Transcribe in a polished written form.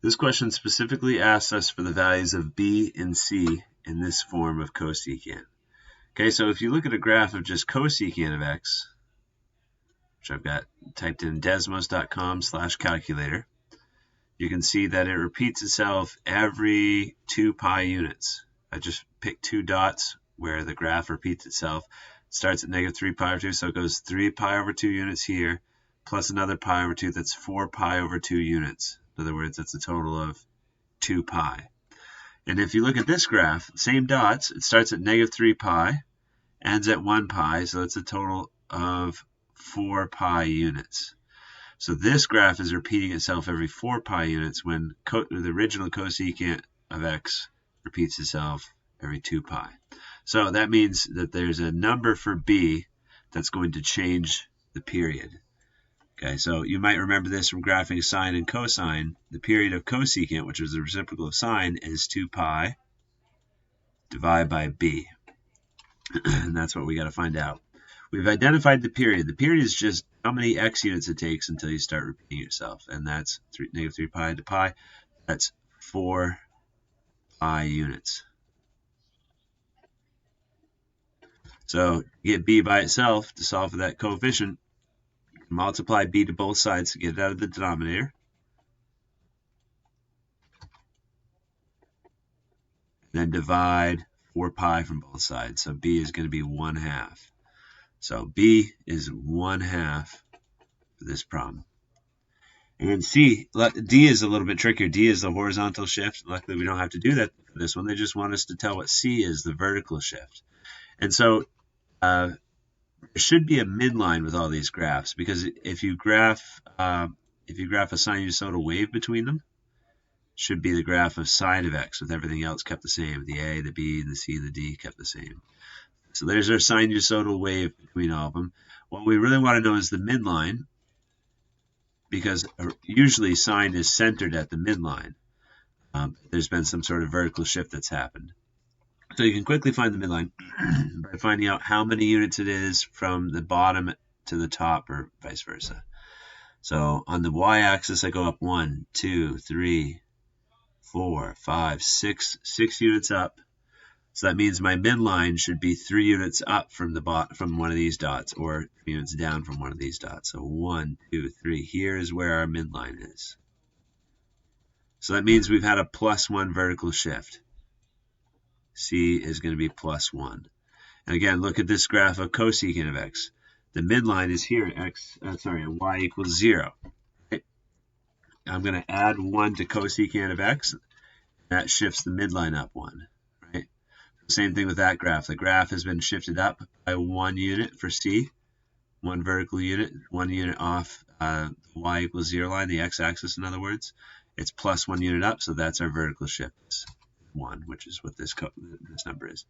This question specifically asks us for the values of b and c in this form of cosecant. Okay, so if you look at a graph of just cosecant of x, which I've got typed in desmos.com/calculator, you can see that it repeats itself every 2 pi units. I just picked 2 dots where the graph repeats itself. It starts at -3 pi over 2, so it goes 3 pi over 2 units here, plus another pi over 2, that's 4 pi over 2 units. In other words, that's a total of 2 pi. And if you look at this graph, same dots, it starts at -3 pi, ends at 1 pi, so it's a total of 4 pi units. So this graph is repeating itself every 4 pi units when the original cosecant of x repeats itself every 2 pi. So that means that there's a number for b that's going to change the period. Okay, so you might remember this from graphing sine and cosine. The period of cosecant, which is the reciprocal of sine, is 2 pi divided by b. And that's what we got to find out. We've identified the period. The period is just how many x units it takes until you start repeating yourself. And that's -3 pi to pi. That's 4 pi units. So to get b by itself, to solve for that coefficient, multiply b to both sides to get it out of the denominator. Then divide 4 pi from both sides. So b is going to be 1/2. So b is 1/2 for this problem. And then c, d is a little bit trickier. D is the horizontal shift. Luckily, we don't have to do that for this one. They just want us to tell what c is, the vertical shift. And so there should be a midline with all these graphs, because if you graph a sinusoidal wave between them, it should be the graph of sine of x with everything else kept the same. The a, the b, the c, the d kept the same. So there's our sinusoidal wave between all of them. What we really want to know is the midline, because usually sine is centered at the midline. There's been some sort of vertical shift that's happened. So you can quickly find the midline by finding out how many units it is from the bottom to the top, or vice versa. So on the y-axis, I go up 1, 2, 3, 4, 5, 6 units up. So that means my midline should be 3 units up from one of these dots, or 3 units down from one of these dots. So 1, 2, 3. Here is where our midline is. So that means we've had a +1 vertical shift. C is going to be +1. And again, look at this graph of cosecant of x. The midline is here at y equals 0. Right? I'm going to add 1 to cosecant of x. That shifts the midline up 1. Right? Same thing with that graph. The graph has been shifted up by 1 unit for c, 1 vertical unit, 1 unit off the y equals 0 line, the x-axis in other words. It's +1 unit up, so that's our vertical shift. 1, which is what this number is.